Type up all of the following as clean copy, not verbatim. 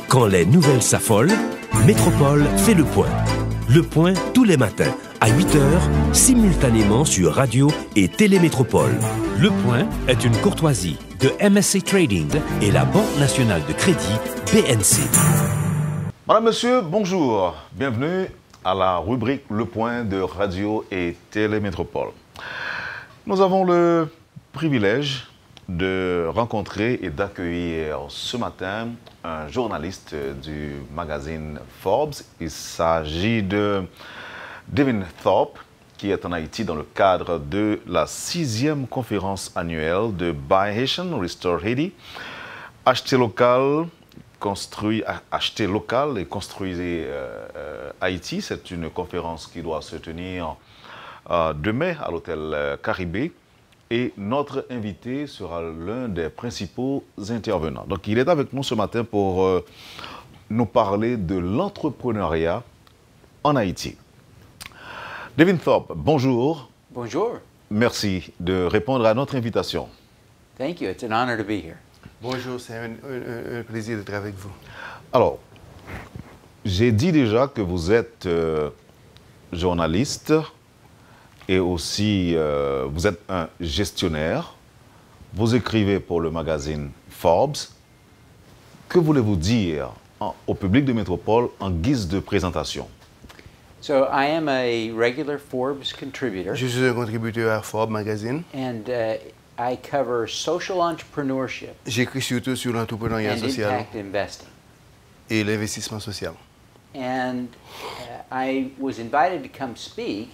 Quand les nouvelles s'affolent, Métropole fait le point. Le point tous les matins, à 8h, simultanément sur Radio et Télémétropole. Le point est une courtoisie de MSC Trading et la Banque nationale de crédit BNC. Madame, monsieur, bonjour. Bienvenue à la rubrique Le Point de Radio et Télémétropole. Nous avons le privilège de rencontrer et d'accueillir ce matin un journaliste du magazine Forbes. Il s'agit de Devin Thorpe, qui est en Haïti dans le cadre de la 6e conférence annuelle de Buy Haitian, Restore Haiti. Acheter local et construisez Haïti. C'est une conférence qui doit se tenir demain à l'hôtel Caribé. Et notre invité sera l'un des principaux intervenants. Donc, il est avec nous ce matin pour nous parler de l'entrepreneuriat en Haïti. Devin Thorpe, bonjour. Bonjour. Merci de répondre à notre invitation. Thank you. It's an honor to be here. Bonjour, c'est un plaisir d'être avec vous. Alors, j'ai dit déjà que vous êtes journaliste et aussi vous êtes un gestionnaire. Vous écrivez pour le magazine Forbes. Que voulez-vous dire au public de Métropole en guise de présentation? So I am a regular Forbes contributor. Je suis un contributeur à Forbes Magazine. And I cover social entrepreneurship J'écris surtout sur l'entrepreneuriat and social impact investing. et l'investissement social. And I was invited to come speak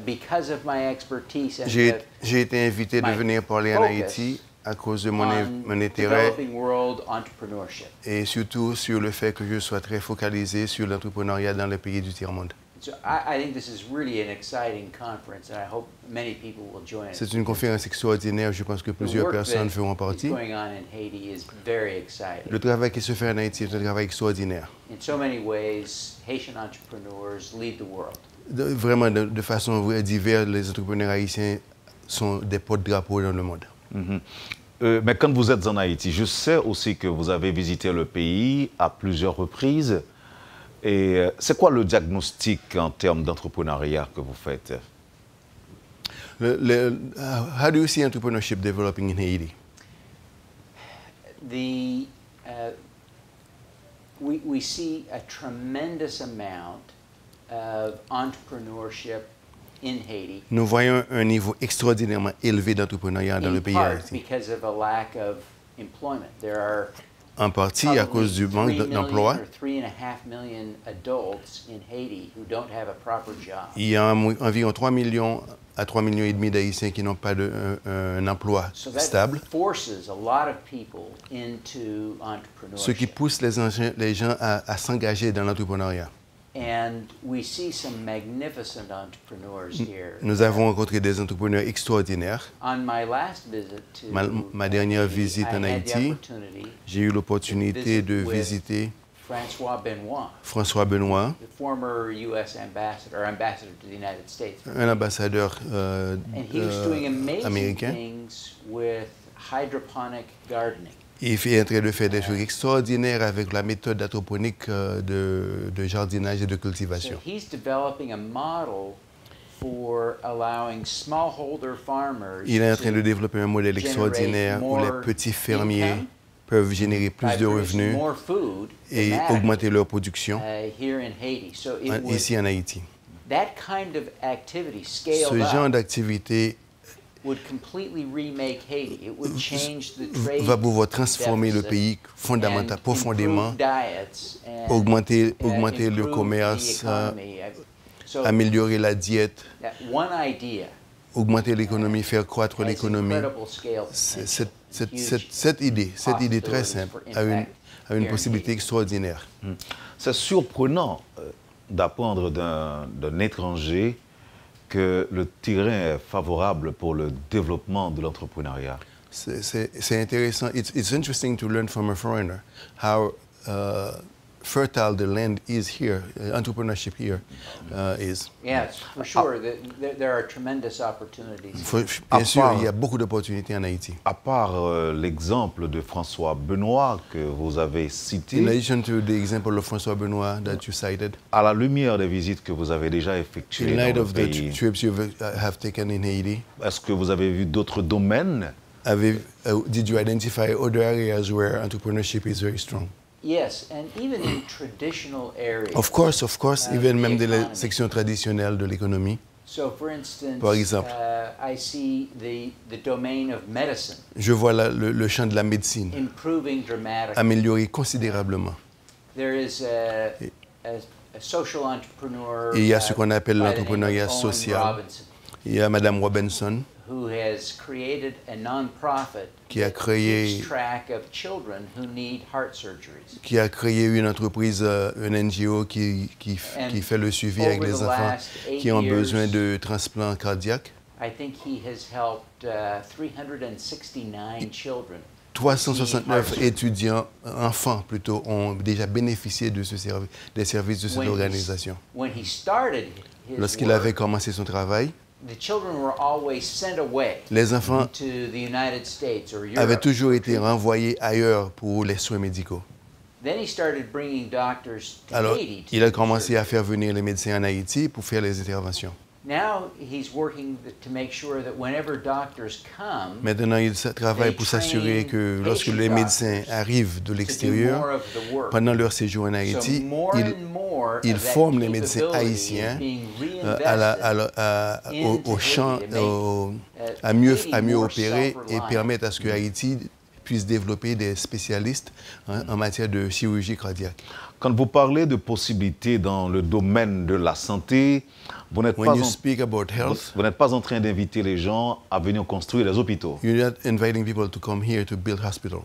because of my expertise and J'ai été invité de my venir parler en focus Haïti à cause de mon on intérêt developing world entrepreneurship. et surtout sur le fait que je sois très focalisé sur l'entrepreneuriat dans les pays du tiers-monde. So I think this is really an exciting conference, and I hope many people will join us. C'est une conférence extraordinaire, je pense que The plusieurs work personnes that feront is partie. going on in Haiti is very exciting. Le travail qui se fait en Haïti est un travail extraordinaire. In so many ways, Haitian entrepreneurs lead the world. Vraiment, de façon diverse, les entrepreneurs haïtiens sont des porte-drapeaux dans le monde. Mais quand vous êtes en Haïti, je sais aussi que vous avez visité le pays à plusieurs reprises. Et c'est quoi le diagnostic en termes d'entrepreneuriat que vous faites? How do you see entrepreneurship developing in Haiti? We see a tremendous amount of entrepreneurship in Haiti. Nous voyons un niveau extraordinairement élevé d'entrepreneuriat dans le In pays part haïtien. because of a lack of employment. There are En partie à cause du manque 3 million d'emploi. or 3.5 million adults in Haiti who don't have a proper job. Il y a environ 3 millions à 3 millions et demi d'Haïtiens qui n'ont pas un emploi So that stable, forces a lot of people into ce qui entrepreneurship. pousse les gens à s'engager dans l'entrepreneuriat. And we see some magnificent entrepreneurs here. Nous avons rencontré des entrepreneurs extraordinaires. On my last visit to Ma dernière visite I en had the Haïti, opportunity j'ai eu l'opportunité de with visiter François Benoit, François Benoit, the former U.S. ambassador to the United States. un ambassadeur And he was doing amazing américain. things with hydroponic gardening. Il est en train de faire des choses extraordinaires avec la méthode hydroponique de jardinage et de So cultivation. he's developing a model for allowing smallholder farmers Il est en train de to développer un modèle extraordinaire où les petits fermiers peuvent générer plus de revenus more food et dramatically, augmenter leur production here in Haiti. So it would, ici en Haïti. that kind of activity Ce scaled genre up d'activité would completely remake Haiti. It would change the trade va pouvoir transformer le deficit pays fondamentalement, and profondément, improve diets and, augmenter le improve the commerce, economy. So améliorer la diète, that one idea augmenter l'économie, faire croître has l'économie. incredible scale potential, huge Cette idée très possibilities simple for a impact une here in possibilité Haiti. extraordinaire. C'est surprenant d'apprendre d'un étranger que le terrain est favorable pour le développement de l'entrepreneuriat. C'est intéressant. It's interesting to learn from a foreigner how fertile the land is here, entrepreneurship here is. Yes, for sure. There are tremendous opportunities. Bien sûr, il y a beaucoup d'opportunités en Haïti. À part l'exemple de François Benoît que vous avez cité, In addition to the example of François Benoît that you cited, à la lumière des visites que vous avez déjà effectuées in light dans le of the pays, trips you have taken in Haiti, est-ce que vous avez vu d'autres domaines? did you identify other areas where entrepreneurship is very strong? Yes, and even in traditional areas. Of course, even même the dans les economy. sections traditionnelles de l'économie. So, for instance, Par exemple. I see the domain of medicine Je vois le champ de la médecine improving dramatically. améliorer considérablement. There is a social entrepreneur. Et il y a ce qu'on appelle by the name l'entrepreneuriat of Owen social. Robinson, Il y a Madame Robinson who has created a non-profit qui a that créé keeps track of children who need heart surgeries. une entreprise, un NGO qui fait le suivi avec les enfants qui ont besoin de transplants cardiaques. I think he has helped 369 children. 369 étudiants, enfants plutôt, ont déjà bénéficié de des services de cette organisation. When he started his Lorsqu'il avait work, commencé son travail, the children were always sent away les enfants to the United States or avaient Europe. toujours été renvoyés ailleurs pour les soins médicaux. Then he started bringing doctors to Alors, Haiti. il a commencé à faire venir les médecins en Haïti pour faire les interventions. Now he's working to make sure that whenever doctors come, Maintenant, il travaille pour s'assurer que lorsque les médecins arrivent de l'extérieur, pendant leur séjour en Haïti, ils forment les médecins haïtiens au champ, à mieux opérer et permettent à ce que Haïti puisse développer des spécialistes en matière de chirurgie cardiaque. Quand vous parlez de possibilités dans le domaine de la santé, vous n'êtes When you speak about health, pas en train d'inviter les gens à venir construire des hôpitaux. you're not inviting people to come here to build hospital.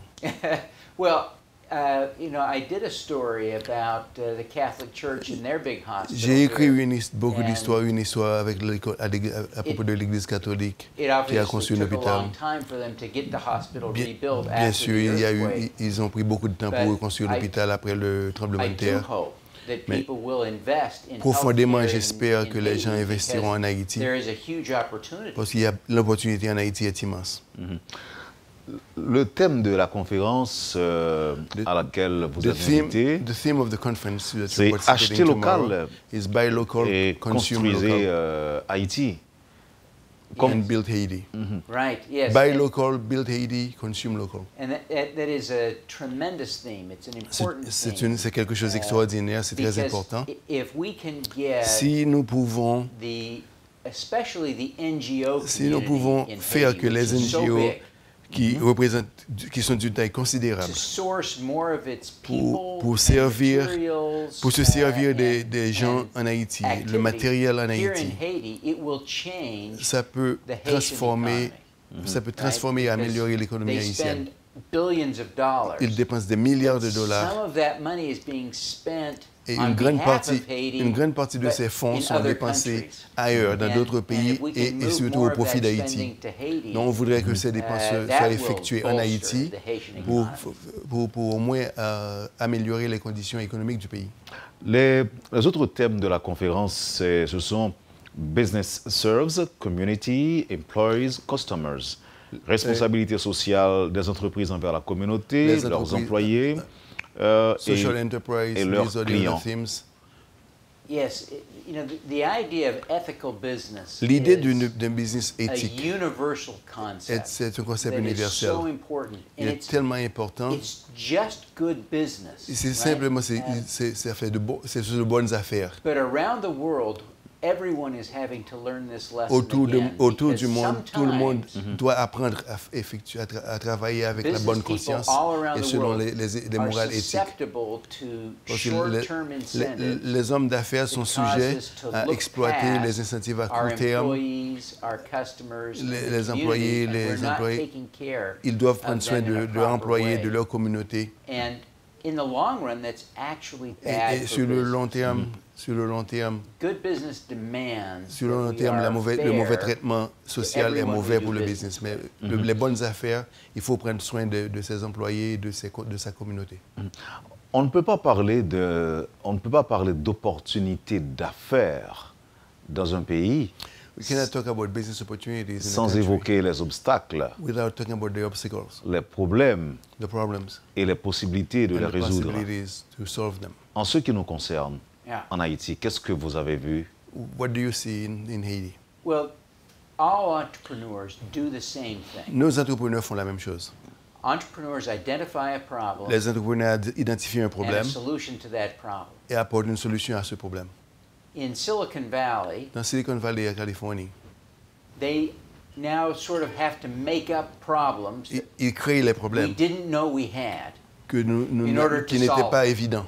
well, I did a story about the Catholic Church and their big hospital. J'ai écrit here. beaucoup d'histoires, une histoire avec à propos de l'Église catholique It qui a obviously construit un took a hôpital. long time for them to get the hospital Bien, rebuilt bien after sûr, the earthquake. ils ont pris beaucoup de temps pour But reconstruire l'hôpital après le tremblement I de do terre. hope that Mais people will invest in profondément, healthcare j'espère in que les gens Haiti investiront en because Haïti. There is a huge opportunity. Parce qu'il y a l'opportunité en Haïti est immense. Le thème de la conférence à laquelle vous êtes invité, The theme of the conference that c'est you're participating acheter tomorrow local is buy local, et consume construisez local, Haïti. and build Haiti. Right, yes. Buy and, local, build Haiti, consume local. and that is a tremendous theme. It's an important theme. C'est quelque chose d'extraordinaire, c'est très Because important. if we can get Si nous pouvons especially the NGO Si nous community pouvons in faire Haiti, que les which is so NGO big, qui sont d'une taille considérable, to source more of its people pour and se servir des gens en Haïti, le matériel en Here in Haïti, Haiti, it will change ça peut the Haitian transformer, et améliorer l'économie They haïtienne. spend billions of dollars. Ils dépensent des milliards de dollars Some of that money is being spent et on une grande behalf of Haiti, partie de but ces fonds in sont other dépensés countries. ailleurs, dans d'autres pays if we can et move surtout more au of profit that d'Haïti. spending to Haiti, Donc on voudrait que ces dépenses that soient will effectuées en bolster Haïti the Haitian pour economy. au moins améliorer les conditions économiques du pays. Les autres thèmes de la conférence, ce sont Business Serves, Community, Employees, Customers. Responsabilité sociale des entreprises envers la communauté, leurs employés Social enterprise, et leurs these are the clients. other themes. Yes, the idea of ethical business L'idée is d'un business a éthique, universal concept c'est un concept that is universel. so important, Il and est tellement important. it's just good business. C'est right? simplement, c'est de bonnes affaires. But around the world, everyone is having to learn this lesson Autour again, du because monde, tout le monde sometimes doit apprendre à travailler avec la bonne conscience et selon les morales éthiques. susceptible to Parce que short-term incentives les hommes d'affaires sont that sujets cause us to à look exploiter past les incentives à our court terme. employees, our customers, and the Les employés, community, and we're les not employés, taking care Ils doivent of prendre soin them in a de proper leurs employés, way. de leur communauté. And in the long run, that's actually bad Et for sur le business. long terme, Good business demands sur le long that we terme, are le mauvais fair traitement social est everyone mauvais we do pour le business business. Mais les bonnes affaires, il faut prendre soin de ses employés et de sa communauté. On ne peut pas parler d'opportunités d'affaires dans un pays sans évoquer les obstacles, les problèmes et les possibilités de les résoudre. En ce qui nous concerne, en Haïti, qu'est-ce que vous avez vu? What do you see in Haiti? Well, all entrepreneurs do the same thing. Nos entrepreneurs font la même chose. Entrepreneurs identify a problem Les entrepreneurs identifient un and a problème solution to that problem. et apportent une solution à ce problème. In Silicon Valley, Dans Silicon Valley, en Californie, they now sort of have to make up problems that ils créent les we problèmes didn't know we had. que in order qui to n'étaient solve pas it. évidents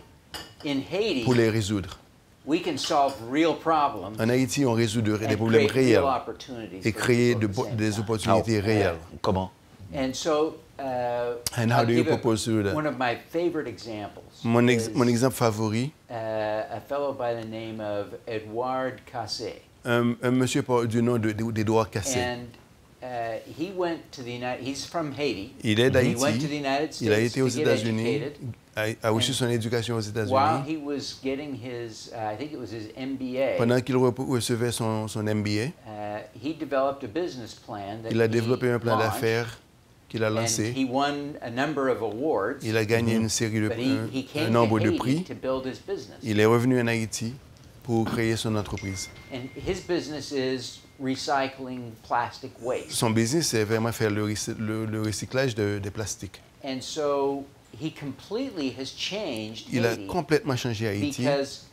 In Haiti, pour les résoudre. we can solve real problems En Haïti, on résout des and problèmes create real réels opportunities et for créer people at the same des time. opportunités réelles. Comment? And so, And how I'll do you give propose to do that? one of my favorite examples Mon is, exemple favori, a fellow by the name of Edouard Cassé. un monsieur du nom d'Edouard Cassé. And he went to the United. He's from Haiti. Il est He d'Haïti, went to the United il a States été to aux get États-Unis, educated. a reçu And son éducation aux While États-Unis. he was getting his, I think it was his MBA, Pendant qu'il recevait son MBA, he developed a business plan that il a he développé un plan launched, d'affaires qu'il a and lancé. he won a number of awards. Il a gagné une série But he un came nombre to de Haiti prix. to build his business. Il est revenu en Haïti pour créer son entreprise. And his business is recycling plastic waste. Son business, c'est vraiment faire le recyclage des plastiques. And so he completely has changed Il a Haiti complètement changé Haïti. because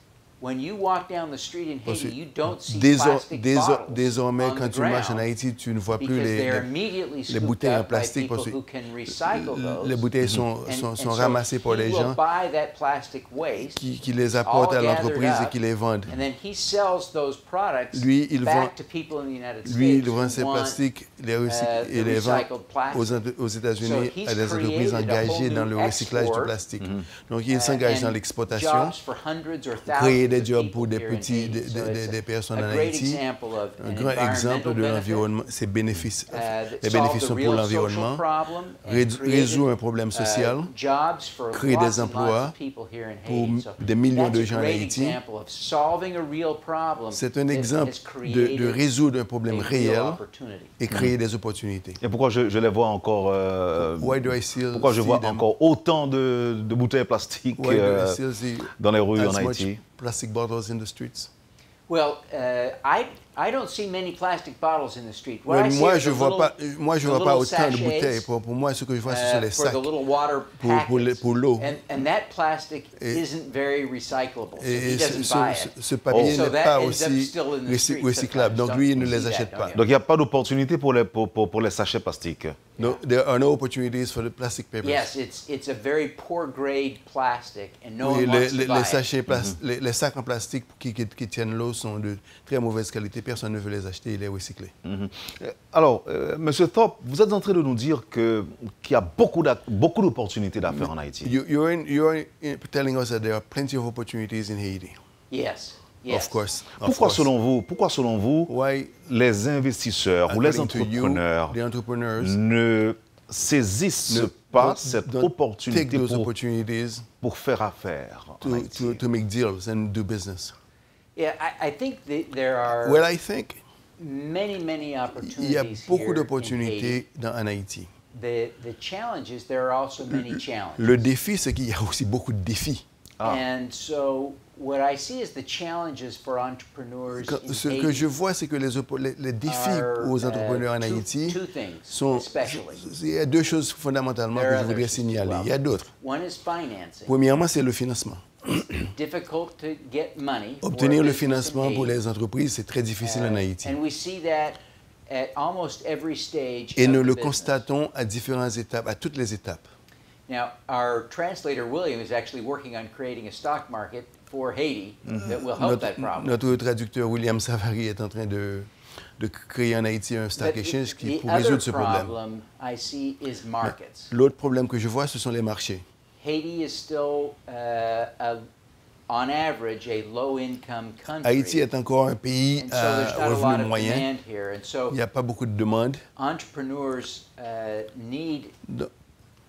when you walk down the street in Parce Haiti, que you don't see plastic bottles désormais, on quand the tu marches en ground Haïti, tu ne vois plus because they're les immediately les scooped bouteilles en up by plastique people parce who que can recycle those. les bouteilles sont And so ramassées par he les will gens buy that plastic waste, qui les apportent all à l'entreprise gathered et up, qui les vendent. and then he sells those products Lui, il back vend- to people in the United Lui, States il vend who ces want, plastiques et the les vend recycled plastic. aux États-Unis So he's à des entreprises created a engagées whole dans new le recyclage du export, plastique. Donc, il s'engage dans and l'exportation, jobs for hundreds or créer thousands des of jobs people pour des here in petits, Haiti. So it's des personnes a en great Haïti. example of Un an grand exemple environmental de benefit, l'environnement, ses bénéfices, that les solve bénéfices the sont pour real l'environnement, social problem and résout un created, problème social, jobs for crée lots des and lots emplois of people here in pour Haiti. So des millions de that's gens a en great Haïti. example of solving a real problem C'est un that exemple has created de résoudre un problème a real réel opportunity. et créer des opportunités. Et pourquoi je les vois encore... Why do I still pourquoi je see vois them? encore autant de bouteilles plastiques Why do I still see dans les rues en as much Haïti? plastic bottles in the streets? Well, I don't see many plastic bottles in the street. What Ouais, I see moi, are je the vois little- pas, moi, je the vois pas little autant de sachets, bouteilles. Pour moi, ce que je vois, ce sont les for sacs. the little water pour packets. l'eau. And that plastic Et- isn't very recyclable, so Et he doesn't buy it. ce papier So n'est that pas ends up aussi still in the street recyclable. sometimes. Donc, lui, il ne Don't les you see achète that, pas. don't you? Donc il n'y a pas d'opportunité pour les sachets plastiques. No, there are no opportunities for the plastic papers. Yes, it's a very poor grade plastic, and no Oui, one wants to buy les it. sachets, les sacs en plastique qui tiennent l'eau sont de très mauvaise qualité. Personne ne veut les acheter et les recycler. Alors, Monsieur Thorpe, vous êtes en train de nous dire qu'il y a beaucoup d'opportunités d'affaires en Haïti. You're telling us that there are plenty of opportunities in Haiti. Yes, yes. Of course. Pourquoi selon vous, Why, les investisseurs ou les according to you, entrepreneurs the entrepreneurs ne saisissent pas cette don't take opportunité those opportunities pour faire affaire en Haïti? to make deals and do business? Yeah, I think there are Well, I think many il y a opportunities beaucoup here in d'opportunités Haiti. en Haïti. The challenge is there are also many challenges. Le défi, c'est qu'il y a aussi beaucoup de défis. And so what I see is the challenges for entrepreneurs in Ce que Haiti je vois, c'est que les défis are, aux entrepreneurs en Haïti two things, sont... especially. Il y a deux choses fondamentalement There que are je voudrais others as signaler. well. Il y a d'autres. One is financing. Premièrement, c'est le financement. Difficult to get money for Obtenir a le business in financement pour Haiti. les entreprises, c'est très difficile en Haïti. And we see that at almost every stage Et of nous the le business. constatons à différentes étapes, à toutes les étapes. Now, our translator William is actually working on creating a stock market for Haiti that will help that problem. Notre traducteur William Savary est en train de créer en Haïti un stock But exchange the pour other résoudre ce problème. problem I see is markets. L'autre problème que je vois, ce sont les marchés. Haiti is still, on average, a low-income country. Haïti est encore un pays And so there's à not a lot revenu of moyen. demand here. And so Il n'y a pas beaucoup de demandes. entrepreneurs need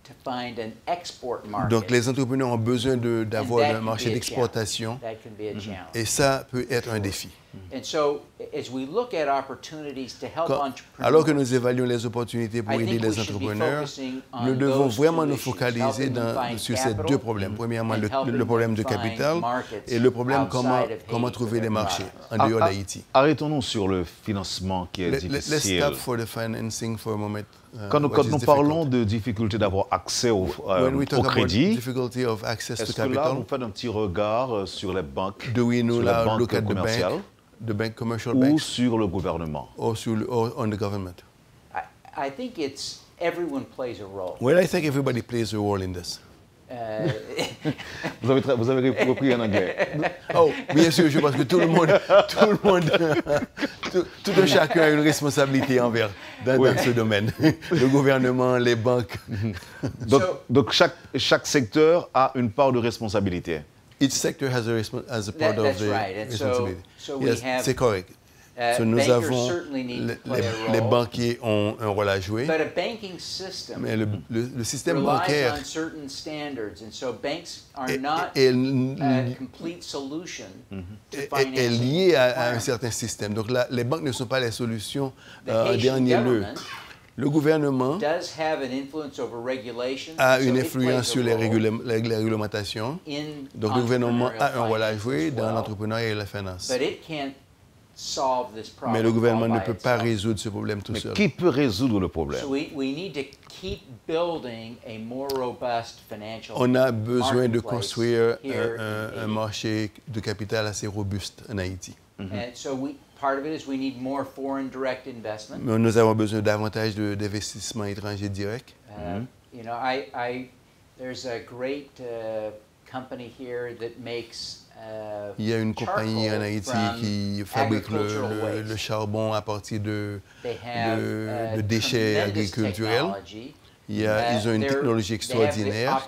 to find an export market. Donc les entrepreneurs ont besoin d'avoir un marché d'exportation et ça peut être un défi. And so, as we look at opportunities to help entrepreneurs, alors que nous évaluons les opportunités pour aider les entrepreneurs, nous devons vraiment nous focaliser sur ces deux problèmes. Premièrement, le problème de capital et le problème comment trouver des marchés en dehors d'Haïti. Arrêtons-nous sur le financement qui est difficile. Let's stop for the financing for a moment. Quand nous parlons de difficulté d'avoir accès au crédit, est-ce que là, vous faites un petit regard sur les banques, sur les banques commerciales? The bank, commercial ou banks, sur le gouvernement? Or on the government? I think it's everyone plays a role. Well, I think everybody plays a role in this. Vous avez repris en anglais. Oh, bien sûr, je pense que tout un chacun a une responsabilité dans ce domaine. Le gouvernement, les banques. Donc chaque secteur a une part de responsabilité. Each sector has a part of the responsibility. Yes, c'est correct. Nous avons les banquiers ont un rôle à jouer, mais le système bancaire est lié à un certain système. Donc les banques ne sont pas les solutions en dernier lieu. Le gouvernement a une influence sur les réglementations. Donc le gouvernement a un rôle à jouer dans l'entrepreneuriat et la finance. Mais le gouvernement ne peut pas résoudre ce problème tout seul. Mais qui peut résoudre le problème? On a besoin de construire un marché de capital assez robuste en Haïti. Mais nous avons besoin davantage d'investissements étrangers directs. You know, there's a great company here that makes il y a une compagnie en Haïti qui fabrique le charbon à partir de déchets agriculturels. Ils ont une technologie extraordinaire.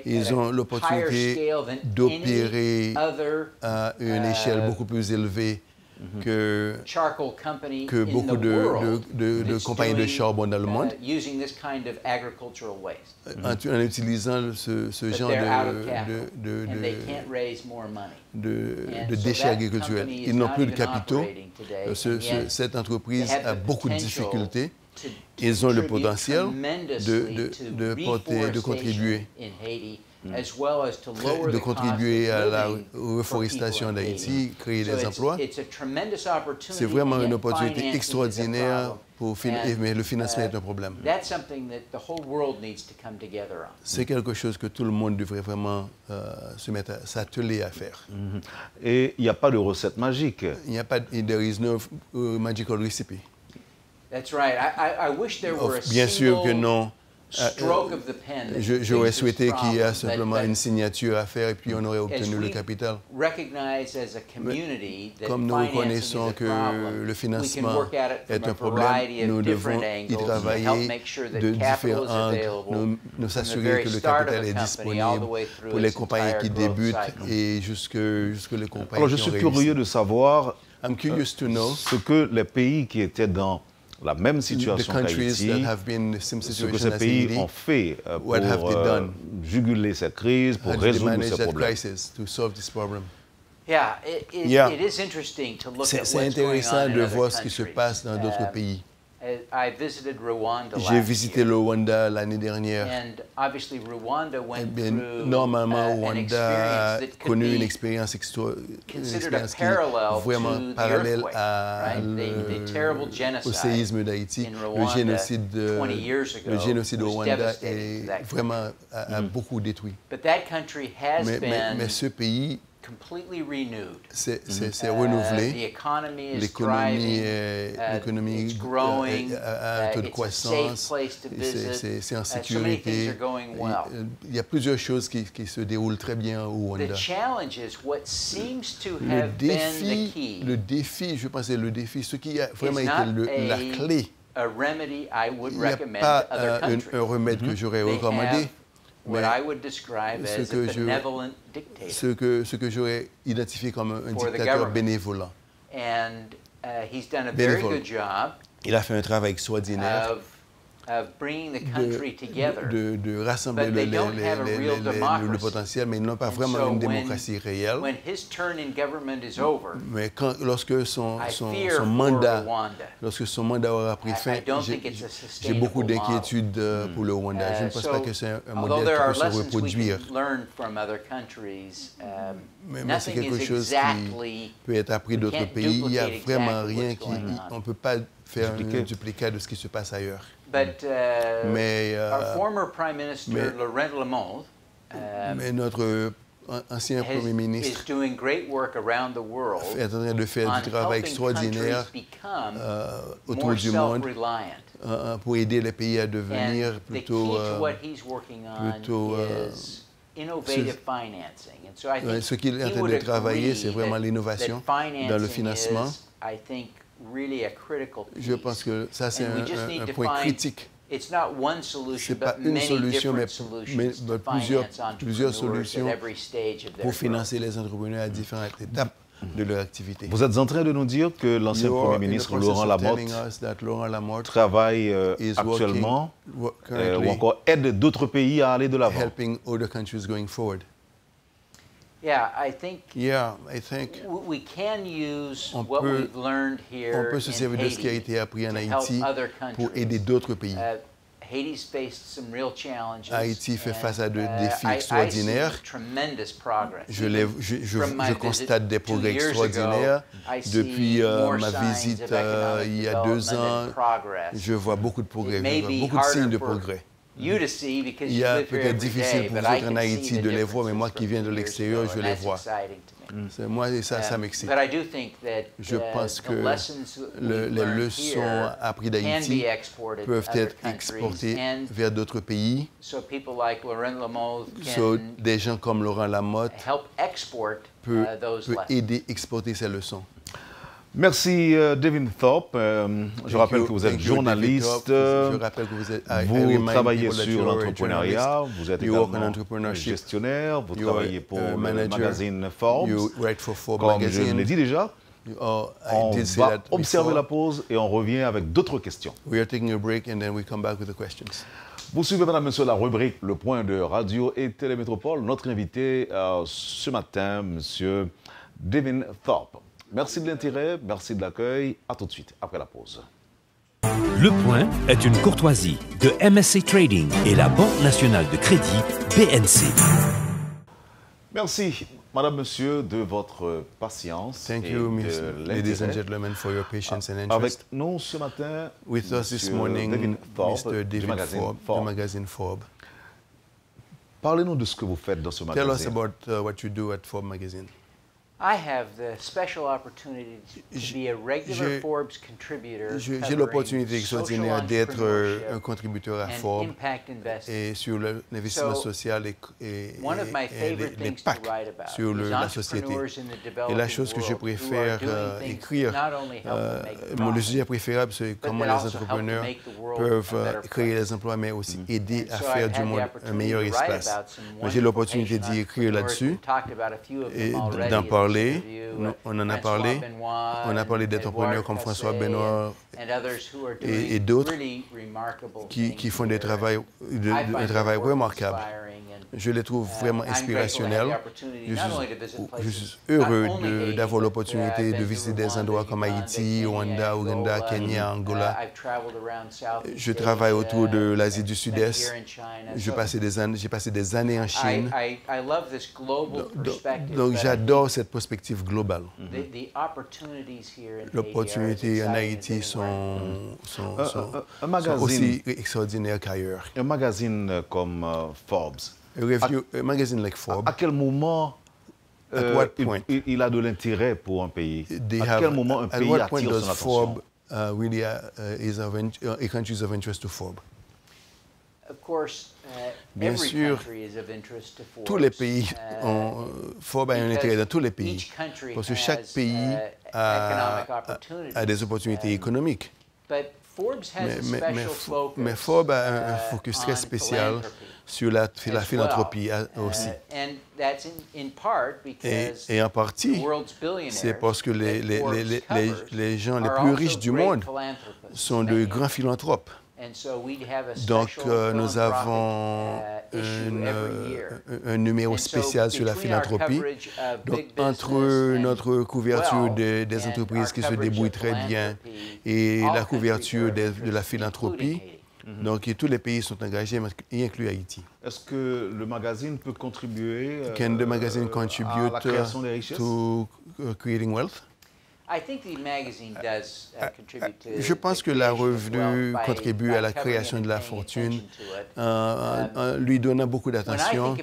Ils ont l'opportunité d'opérer à une échelle beaucoup plus élevée que beaucoup de compagnies de charbon dans le monde, en utilisant ce genre de déchets agriculturels. Ils n'ont plus de capitaux. Cette entreprise a beaucoup de difficultés. Ils ont le potentiel de contribuer. De contribuer à la reforestation d'Haïti, créer des emplois. C'est vraiment une opportunité extraordinaire, mais le financement est un problème. C'est quelque chose que tout le monde devrait vraiment s'atteler à faire. Et il n'y a pas de recette magique. Il n'y a pas, there is no magical recipe. Bien sûr que non. J'aurais souhaité qu'il y ait simplement une signature à faire et puis on aurait obtenu le capital. Mais comme nous reconnaissons que le financement est un problème, nous devons y travailler de différents angles, nous s'assurer que le capital est disponible pour les compagnies qui débutent et jusque les compagnies qui ont réussi. Alors je suis curieux de savoir ce que les pays qui étaient dans la même situation qu'Haïti, ce que ces pays ont fait pour juguler cette crise, pour résoudre ce problème. C'est intéressant de voir ce qui se passe dans d'autres pays. J'ai visité le Rwanda l'année dernière. Normalement, Rwanda a connu une expérience qui est vraiment parallèle au séisme d'Haïti. Le génocide au Rwanda a beaucoup détruit. Mais ce pays c'est renouvelé. L'économie a un taux de croissance. C'est en sécurité. Il y a plusieurs choses qui se déroulent très bien au Rwanda. Le défi, je pense, c'est le défi. Ce qui a vraiment été la clé. Il n'y a pas un remède que j'aurais recommandé. Mais ce que j'aurais identifié comme un dictateur bénévolent. Il a fait un travail extraordinaire de rassembler le potentiel, mais ils n'ont pas vraiment une démocratie réelle. Mais lorsque son mandat aura pris fin, j'ai beaucoup d'inquiétudes pour le Rwanda. Je ne pense pas que c'est un modèle qui peut se reproduire. Mais c'est quelque chose qui peut être appris d'autres pays. Il n'y a vraiment rien on ne peut pas faire un duplicat de ce qui se passe ailleurs. Mais notre ancien Premier ministre est en train de faire du travail extraordinaire autour du monde pour aider les pays à devenir plutôt ce qu'il est en train de travailler, c'est vraiment l'innovation dans le financement. Je pense que ça, c'est un point critique. Ce n'est pas une solution, mais plusieurs solutions pour financer les entrepreneurs à différentes étapes de leur activité. Vous êtes en train de nous dire que l'ancien Premier ministre Laurent Lamotte travaille actuellement ou encore aide d'autres pays à aller de l'avant. I think on peut se servir de ce qui a été appris en Haïti pour aider d'autres pays. Haïti fait face à des défis extraordinaires. Je constate des progrès extraordinaires. Depuis ma visite il y a 2 ans, je vois beaucoup de progrès, beaucoup de signes de progrès. Il y a peut-être difficile pour vous autres en Haïti de les voir, mais moi qui viens de l'extérieur, je les vois. Moi, et ça m'excite. Je pense que les leçons apprises d'Haïti peuvent être exportées vers d'autres pays. Des gens comme Laurent Lamotte peuvent aider à exporter ces leçons. Merci, Devin Thorpe. Je rappelle que vous êtes journaliste, vous travaillez sur l'entrepreneuriat, vous êtes également gestionnaire, vous travaillez pour le magazine Forbes. Comme je l'ai dit déjà, on va observer la pause et on revient avec d'autres questions. Vous suivez, madame, monsieur, la rubrique Le Point de Radio et Télémétropole. Notre invité ce matin, monsieur Devin Thorpe. Merci de l'intérêt, merci de l'accueil. À tout de suite, après la pause. Le Point est une courtoisie de MSC Trading et la Banque nationale de crédit BNC. Merci, madame, monsieur, de votre patience. Thank you, ladies and gentlemen, for your patience and interest. Avec nous ce matin, with us this morning, Mr. David Thorpe, du magazine Forbes. Parlez-nous de ce que vous faites dans ce magazine. Tell us about what you do at Forbes magazine. I have the special opportunity to be a regular Forbes contributor. J'ai l'opportunité extraordinaire d'être un contributeur à Forbes et sur l'investissement social et l'impact sur la société. Et la chose que je préfère écrire, le sujet préférable, c'est comment les entrepreneurs peuvent créer des emplois, mais aussi aider à faire du monde un meilleur espace. J'ai l'opportunité d'y écrire là-dessus et d'en parler. On en a parlé. On a parlé d'entrepreneurs comme François Benoît et d'autres qui font un travail remarquable. Je les trouve vraiment inspirationnels. Je suis heureux d'avoir l'opportunité de visiter des endroits comme Haïti, Rwanda, Ouganda, Kenya, Angola. Je travaille autour de l'Asie du Sud-Est. J'ai passé des années en Chine. Donc j'adore cette perspective globale. Les opportunités en Haïti sont aussi extraordinaires qu'ailleurs. Un magazine comme Forbes. A magazine like Forbes. À quel moment il a de l'intérêt pour un pays? À quel moment un pays attire son attention? Forbes really is a country of interest to Forbes? Bien sûr, tous les pays Forbes a un intérêt dans tous les pays, parce que chaque pays a des opportunités économiques. Mais Forbes a un focus très spécial sur la philanthropie aussi. Et en partie, c'est parce que les gens les plus riches du monde sont de grands philanthropes. Donc, nous avons un numéro spécial sur la philanthropie. Donc, entre notre couverture des entreprises qui se débrouillent très bien et la couverture de la philanthropie, donc tous les pays sont engagés, y inclut Haïti. Est-ce que le magazine peut contribuer Can the magazine contribute à la création des richesses? to creating wealth? Je pense que la revue contribue à la création de la fortune en lui donnant beaucoup d'attention.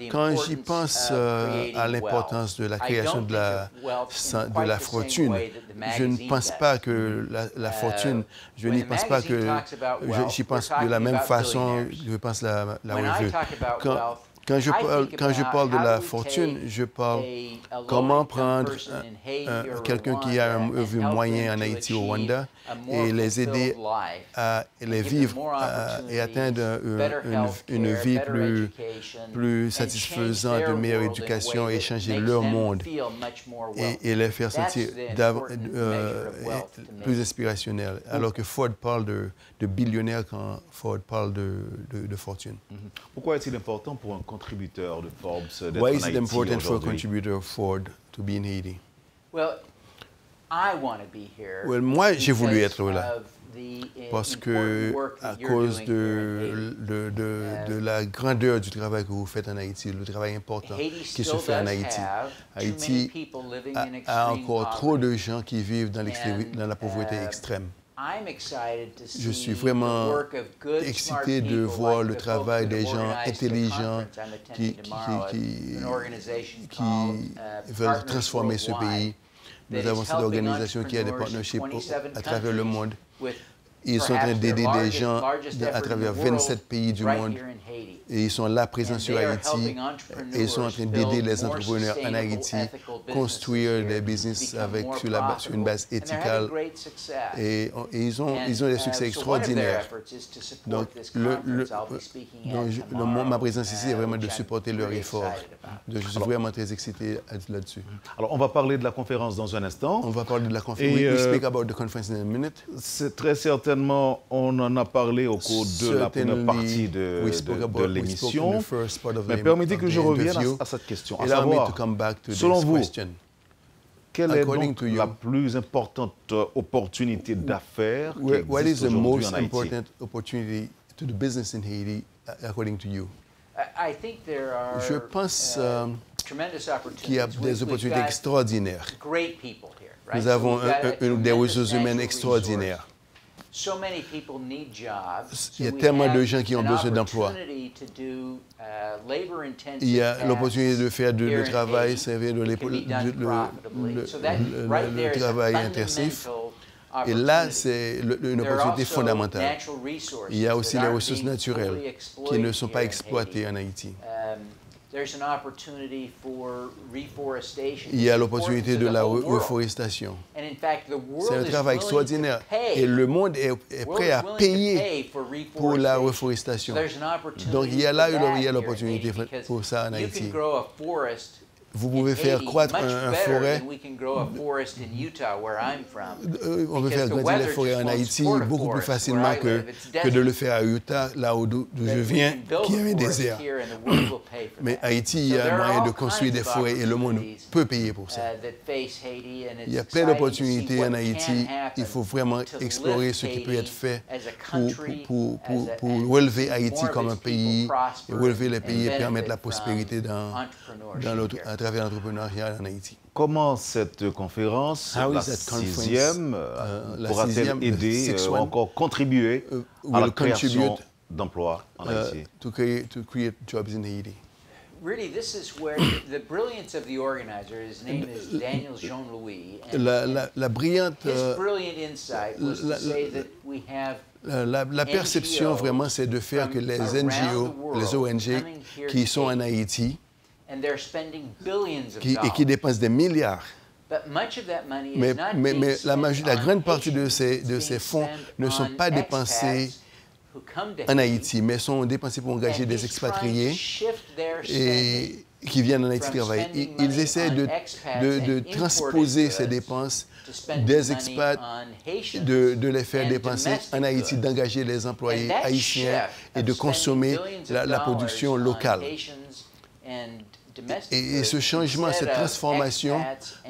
Quand j'y pense à l'importance de la création de la fortune, je ne pense pas que la fortune, je n'y pense pas que j'y pense de la même façon que je pense la revue. Quand je parle de la fortune, je parle comment prendre quelqu'un qui a un revenu moyen en Haïti ou au Rwanda et les aider à les vivre et atteindre une vie plus satisfaisante, de meilleure éducation et changer leur monde et les faire sentir plus inspirationnels. Alors que Ford parle de billionnaire quand Ford parle de fortune. Pourquoi est-il important pour un contributeur de Forbes d'être en Why is Haïti it important for a aujourd'hui? contributor of Ford to be in Haiti? Well, moi, j'ai voulu être là parce que, à cause de la grandeur du travail que vous faites en Haïti, le travail important qui se fait en Haïti, Haïti a encore trop de gens qui vivent dans la pauvreté extrême. Je suis vraiment excité de voir le travail des gens intelligents qui veulent transformer ce pays. Nous avons cette organisation qui a des partnerships à travers le monde. Ils sont en train d'aider des gens à travers 27 pays du monde. Et ils sont là présents sur Haïti. Et ils sont en train d'aider les entrepreneurs en Haïti à construire des business sur une base éthique. Et ils ont des succès extraordinaires. Donc, ma présence ici est vraiment de supporter leur effort. Je suis vraiment très excité là-dessus. Alors, on va parler de la conférence dans un instant. On va parler de la conférence. We speak about the conference in a minute. C'est très certainement, on en a parlé au cours de la première partie de l'émission. Mais permettez que je revienne à cette question, à savoir, selon vous, quelle est donc la plus importante opportunité d'affaires qui existe aujourd'hui en Haïti? What is the most important opportunity to the business in Haiti, according to you? Je pense qu'il y a des opportunités extraordinaires. Nous avons des ressources humaines extraordinaires. Il y a tellement de gens qui ont besoin d'emploi. Il y a l'opportunité de faire du travail, servir le travail intensif. Et là, c'est une opportunité fondamentale. Il y a aussi les ressources naturelles qui ne sont pas exploitées en Haïti. Il y a l'opportunité de la reforestation. C'est un travail extraordinaire. Et le monde est prêt à payer pour la reforestation. Donc, il y a l'opportunité pour ça en Haïti. Vous pouvez faire croître un forêt. On peut faire grandir les forêts en Haïti beaucoup plus facilement que de le faire à Utah, là où je viens, qui est un désert. Mais Haïti, il y a moyen de construire des forêts et le monde peut payer pour ça. Il y a plein d'opportunités en Haïti. Il faut vraiment explorer ce qui peut être fait pour relever Haïti comme un pays, et relever les pays et permettre la prospérité à travers l'entrepreneuriat en Haïti. Comment cette conférence, la sixième, pourra-t-elle aider ou encore contribuer à la création d'emplois en Haïti? To create jobs in Haiti. Really, this is where the brilliance of the organizer, his name is Daniel Jean-Louis. La brillante... His brilliant insight was to say that we have la perception vraiment, c'est de faire que les NGO, les ONG qui sont en Haïti et qui dépensent des milliards, mais la grande partie de ces fonds ne sont pas dépensés en Haïti, mais sont dépensés pour engager des expatriés. Et qui viennent en Haïti travailler. Ils essaient de transposer ces dépenses des expats, de les faire dépenser en Haïti, d'engager les employés haïtiens et de consommer la production locale. Et ce changement, cette transformation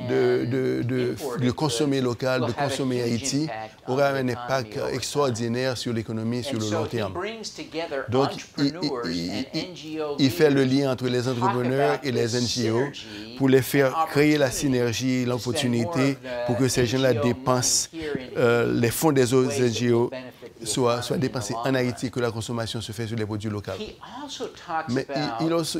de consommer local, de consommer Haïti, aura un impact extraordinaire sur l'économie sur le long terme. Donc, il fait le lien entre les entrepreneurs et les NGO pour les faire créer la synergie, l'opportunité pour que ces gens-là dépensent les fonds des autres NGO soit dépensé en Haïti, que la consommation se fait sur les produits locaux. Mais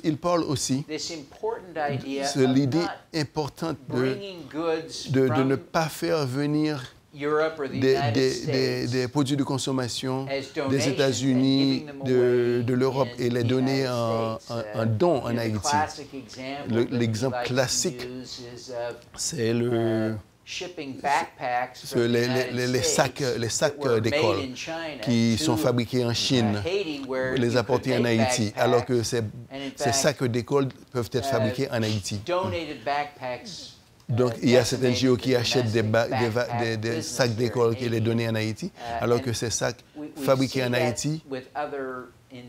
il parle aussi de l'idée importante de ne pas faire venir des produits de consommation des États-Unis, de l'Europe et les donner en don en Haïti. L'exemple classique, c'est les sacs d'école qui sont fabriqués en Chine, les apporter en Haïti, alors que ces sacs d'école peuvent être fabriqués en Haïti. Donc, il y a cette NGO qui achète des sacs d'école qui les donnent en Haïti, alors que ces sacs fabriqués en Haïti, et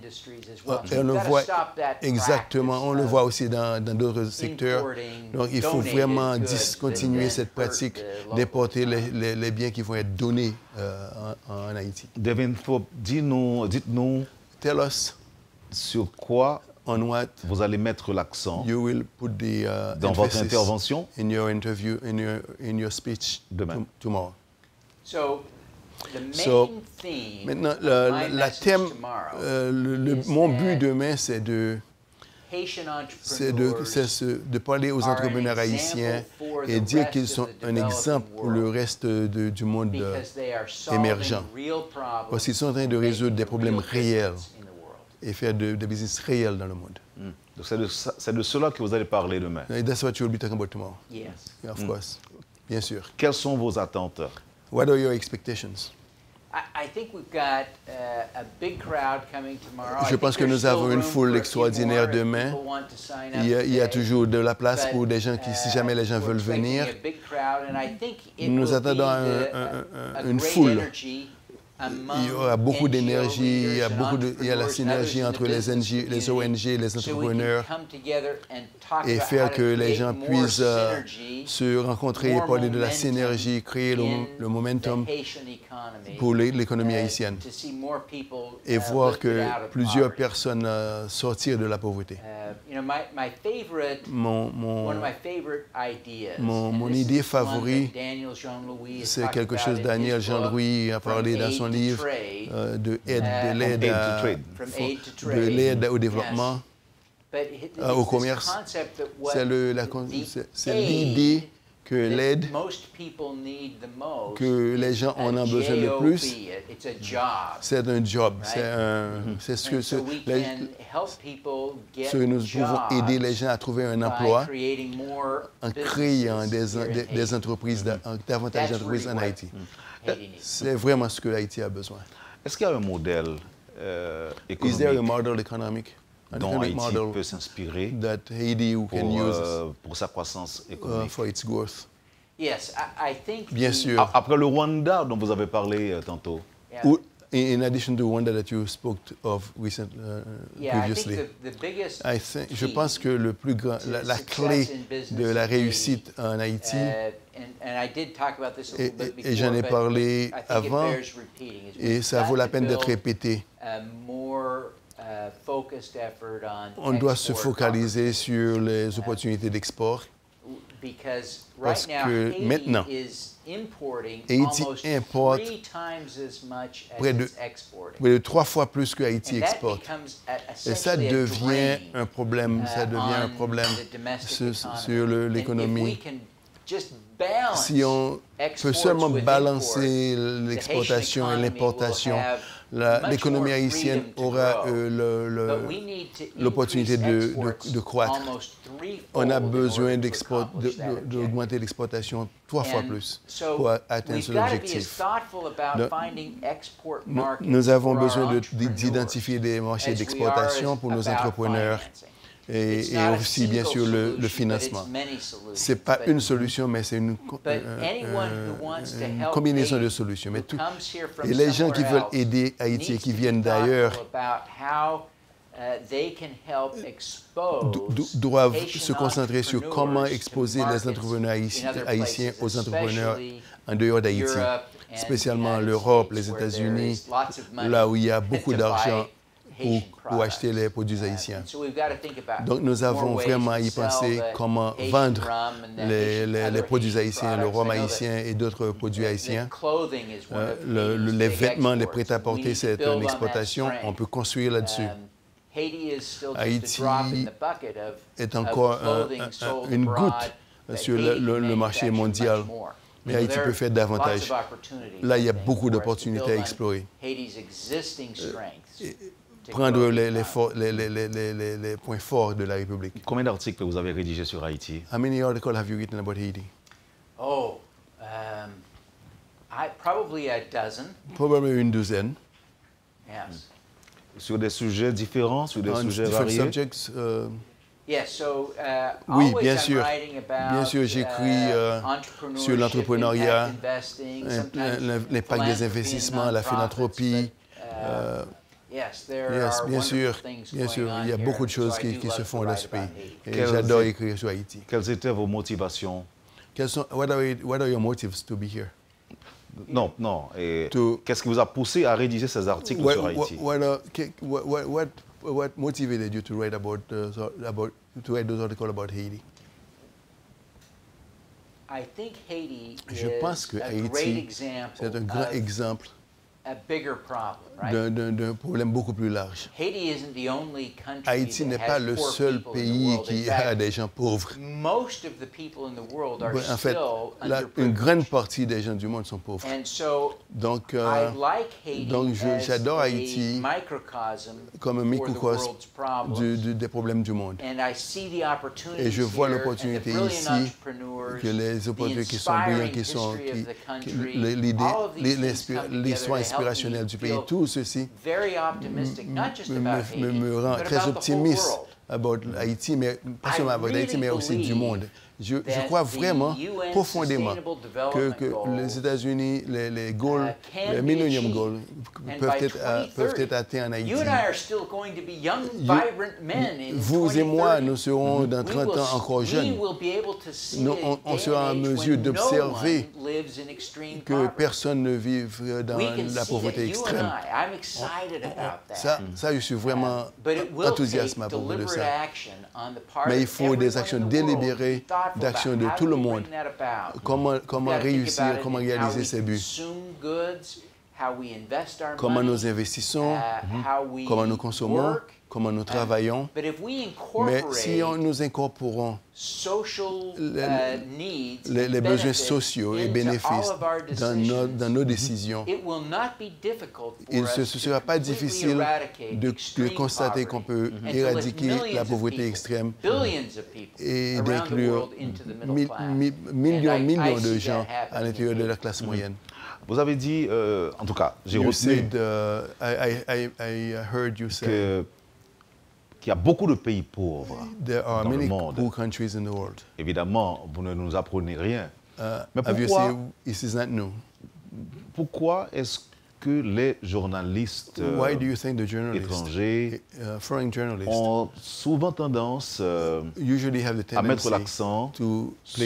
on le voit exactement, on le voit aussi dans d'autres secteurs. Donc, il faut vraiment discontinuer cette pratique d'importer les biens qui vont être donnés en Haïti. Devin Forbes, dites-nous sur quoi vous allez mettre l'accent dans votre intervention in your speech demain. Tomorrow. Maintenant, mon but demain, c'est de parler aux entrepreneurs haïtiens et dire qu'ils sont un exemple pour le reste du monde émergent. Parce qu'ils sont en train de résoudre des problèmes réels et faire des business réels dans le monde. Donc c'est de cela que vous allez parler demain. That's what you will be talking about tomorrow. Yes. Yeah, of course. Bien sûr. Quelles sont vos attentes? What are your expectations? Je pense que nous avons une foule extraordinaire demain. Il y a toujours de la place pour des gens qui, si jamais les gens veulent venir. Nous attendons une foule. Il y aura beaucoup d'énergie, il y a la synergie entre les ONG, les entrepreneurs, et faire que les gens puissent se rencontrer et parler de la synergie, créer le momentum pour l'économie haïtienne et voir que plusieurs personnes sortir de la pauvreté. Mon idée favorite, c'est quelque chose que Daniel Jean-Louis a parlé dans son livre de l'aide au développement, au commerce. C'est l'idée que l'aide que les gens en ont besoin le plus, c'est un job. C'est ce que nous pouvons aider les gens à trouver un emploi en créant des entreprises, davantage d'entreprises en Haïti. C'est vraiment ce que Haïti a besoin. Est-ce qu'il y a un modèle économique dont Haïti peut s'inspirer pour sa croissance économique? For its growth? Bien sûr. Après le Rwanda dont vous avez parlé tantôt. In addition to Rwanda that you spoke of previously, je pense que la clé de la réussite en Haïti, et j'en ai parlé avant, et ça vaut la peine d'être répété. On doit se focaliser sur les opportunités d'export. Parce que maintenant, Haïti importe près de 3 fois plus que Haïti exporte. Et ça devient un problème, sur l'économie. Si on peut seulement balancer l'exportation et l'importation, l'économie haïtienne aura l'opportunité de croître. On a besoin d'augmenter l'exportation 3 fois plus pour atteindre cet objectif. Nous avons besoin d'identifier des marchés d'exportation pour nos entrepreneurs et aussi, bien sûr, le financement. Ce n'est pas une solution, mais c'est une combinaison de solutions. Mais et les gens qui veulent aider Haïti et qui viennent d'ailleurs doivent se concentrer sur comment exposer les entrepreneurs haïtiens aux entrepreneurs en dehors d'Haïti, spécialement l'Europe, les États-Unis, là où il y a beaucoup d'argent pour acheter les produits haïtiens. Donc nous avons vraiment à y penser comment vendre les produits haïtiens, le rhum haïtien et d'autres produits haïtiens. Les vêtements, les prêt-à-porter, c'est une exportation, on peut construire là-dessus. Haïti est encore une goutte sur le marché mondial, mais Haïti peut faire davantage. Là, il y a beaucoup d'opportunités à explorer. Prendre les points forts de la République. Combien d'articles vous avez rédigés sur Haïti? How many articles have you written about Haiti? Probably a dozen. Probablement une douzaine. Yes. Sur des sujets différents, sur des sujets variés? Subjects, oui, bien sûr. Bien sûr, j'écris sur l'entrepreneuriat, l'impact des investissements, la philanthropie. Bien sûr, il y a beaucoup de choses qui se font dans ce pays. Et j'adore écrire sur Haïti. Quelles étaient vos motivations? What are your motives to be here? Non. Qu'est-ce qui vous a poussé à rédiger ces articles sur Haïti? What motivated you to write to write those articles about Haiti? Je pense que Haïti, c'est un grand exemple d'un problème beaucoup plus large. Haïti n'est pas le seul pays qui a des gens pauvres. En fait, une grande partie des gens du monde sont pauvres. Donc j'adore Haïti comme un microcosme des problèmes du monde. Et je vois l'opportunité ici, que les opportunités qui sont brillantes, l'histoire inspirationnelle du pays, tout ceci me rend très optimiste about Haïti, mais pas seulement about Haïti, mais aussi du monde. Je crois vraiment, profondément, que les États-Unis, les goals, les Millennium Goals peuvent être atteints en Haïti. Vous et moi, nous serons dans 30 ans encore jeunes. On sera en mesure d'observer que personne ne vive dans la pauvreté extrême. Ça, je suis vraiment enthousiaste à propos de ça. Mais il faut des actions délibérées, d'actions de tout le monde. Comment réussir, comment réaliser ces buts. Comment nous investissons, comment nous consommons, comment nous travaillons. Mais si nous incorporons les besoins sociaux et bénéfices dans nos décisions, il ne sera pas difficile de constater qu'on peut éradiquer la pauvreté extrême et d'inclure millions de gens à l'intérieur de la classe moyenne. Vous avez dit, en tout cas, j'ai retenu I heard you say qu'il y a beaucoup de pays pauvres dans le monde. Poor countries in the world. Évidemment, vous ne nous apprenez rien. Mais pourquoi est-ce que les journalistes étrangers ont souvent tendance à mettre l'accent sur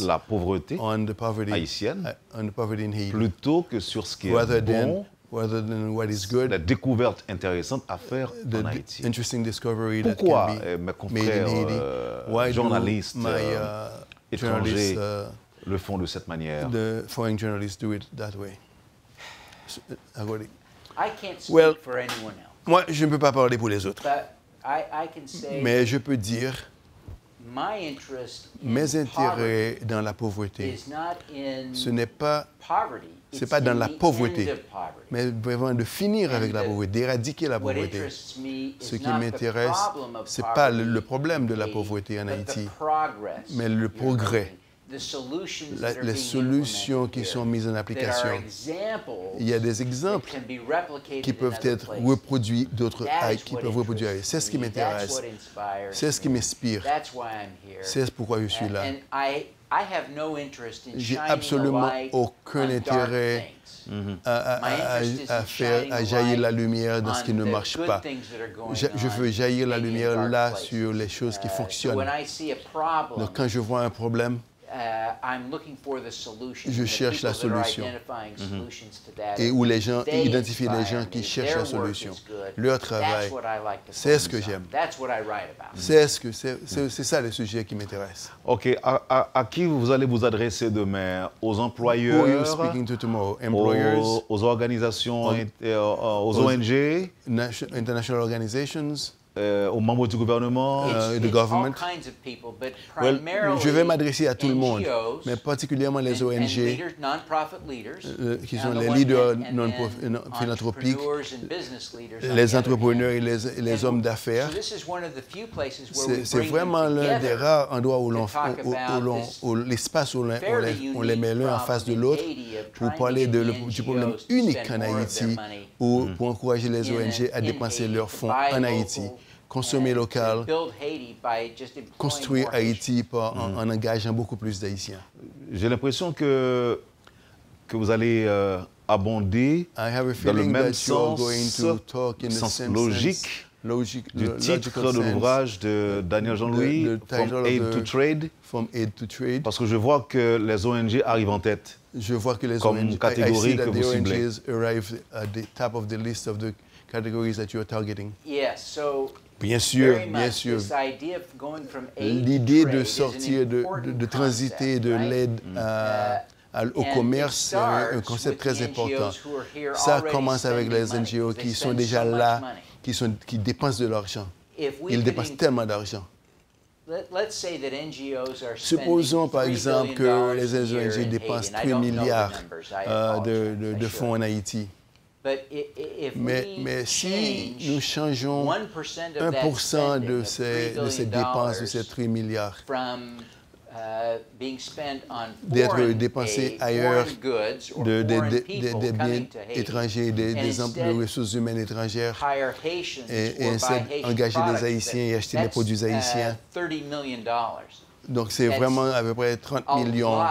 la pauvreté haïtienne plutôt que sur ce qui est bon, la découverte intéressante à faire en Haïti? Pourquoi mes confrères journalistes étrangers le font de cette manière? Moi, je ne peux pas parler pour les autres. Mais je peux dire mes intérêts dans la pauvreté, ce n'est pas dans la pauvreté, mais vraiment de finir avec la pauvreté, d'éradiquer la pauvreté. Ce qui m'intéresse, ce n'est pas le problème de la pauvreté en Haïti, mais le progrès les solutions qui sont mises en application. Il y a des exemples qui peuvent être reproduits, d'autres qui peuvent reproduire. C'est ce qui m'intéresse. C'est ce qui m'inspire. C'est pourquoi je suis là. J'ai absolument aucun intérêt à jaillir la lumière dans ce qui ne marche pas. Je veux jaillir la lumière là sur les choses qui fonctionnent. Donc quand je vois un problème, je cherche la solution. Et où les gens identifient les gens qui cherchent la solution. Leur travail, c'est ce que j'aime. C'est ça le sujet qui m'intéresse. OK. À qui vous allez vous adresser demain? Aux employeurs? Who are you speaking to tomorrow? Employers? Aux organisations, aux ONG? International organizations? Aux membres du gouvernement, the government. Je vais m'adresser à tout le monde, mais particulièrement les ONG, qui sont les leaders philanthropiques, les entrepreneurs et les hommes d'affaires. C'est vraiment l'un des rares endroits où l'espace où on les met l'un en face de l'autre pour parler du problème unique en Haïti ou pour encourager les ONG à dépenser leurs fonds en Haïti. Consommer local, construire Haïti en engageant beaucoup plus d'Haïtiens. J'ai l'impression que vous allez abonder dans le même sens logique du titre de l'ouvrage de Daniel Jean-Louis, From Aid to Trade. Parce que je vois que les ONG arrivent en tête. Je vois que les ONG catégories que vous ciblez. Arrive at the top of the list of the categories that you are targeting. Bien sûr. L'idée de sortir, de transiter de l'aide au commerce, c'est un concept très important. Ça commence avec les NGO qui sont déjà là, qui dépensent de l'argent. Ils dépensent tellement d'argent. Supposons par exemple que les ONG dépensent 3 milliards de fonds en Haïti. Mais si nous changeons 1% de ces dépenses, de ces 3 milliards, d'être dépensés ailleurs, des biens étrangers, des ressources humaines étrangères, et engager des Haïtiens et acheter des produits haïtiens. Donc c'est vraiment à peu près 30 millions.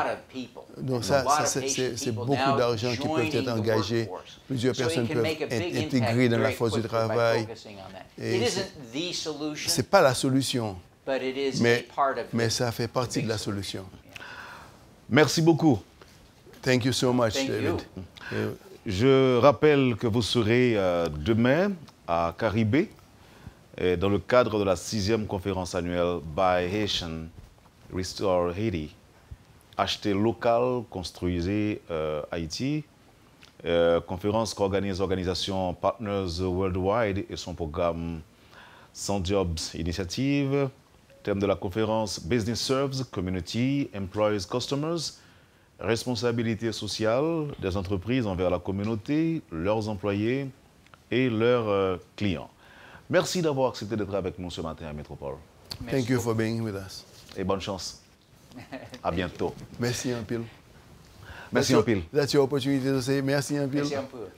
Donc ça c'est beaucoup d'argent qui peuvent être engagés. Plusieurs personnes peuvent être intégrées dans la force du travail. Ce n'est pas la solution, mais ça fait partie de la solution. Merci beaucoup. Thank you so much, David. Je rappelle que vous serez demain à Caribé, dans le cadre de la 6e conférence annuelle Buy Haitian, Restore Haiti. Acheter local, construisez Haïti. Conférence qu'organise l'organisation Partners Worldwide et son programme 100 Jobs Initiative. Thème de la conférence Business Serves Community, Employees, Customers. Responsabilité sociale des entreprises envers la communauté, leurs employés et leurs clients. Merci d'avoir accepté d'être avec nous ce matin à Métropole. Thank you for being with us. Et bonne chance. À bientôt. Merci un pile. Merci un pile. That's your opportunity to say merci un pile. Merci un peu.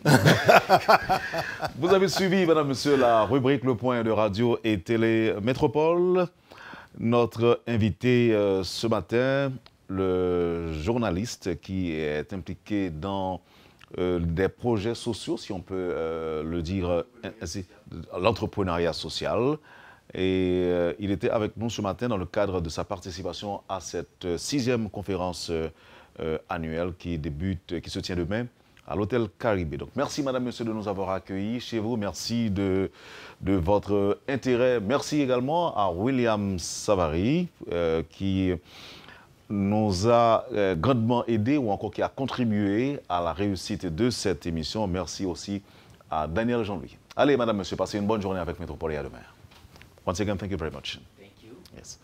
Vous avez suivi, mesdames, messieurs, la rubrique Le Point de Radio et Télé Métropole. Notre invité ce matin, le journaliste qui est impliqué dans des projets sociaux, si on peut le dire ainsi, l'entrepreneuriat social. Et il était avec nous ce matin dans le cadre de sa participation à cette 6e conférence annuelle qui se tient demain à l'hôtel Caribé. Donc merci madame, monsieur de nous avoir accueillis chez vous. Merci de votre intérêt. Merci également à William Savary qui nous a grandement aidé ou encore qui a contribué à la réussite de cette émission. Merci aussi à Daniel Jean-Louis. Allez madame, monsieur, passez une bonne journée avec Métropole et à demain. Once again, thank you very much. Thank you. Yes.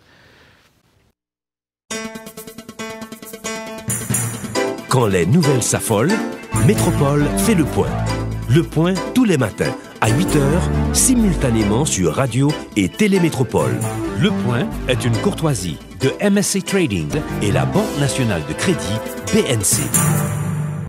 Quand les nouvelles s'affolent, Métropole fait le point. Le point tous les matins à 8h, simultanément sur Radio et Télémétropole. Le point est une courtoisie de MSC Trading et la Banque nationale de crédit BNC.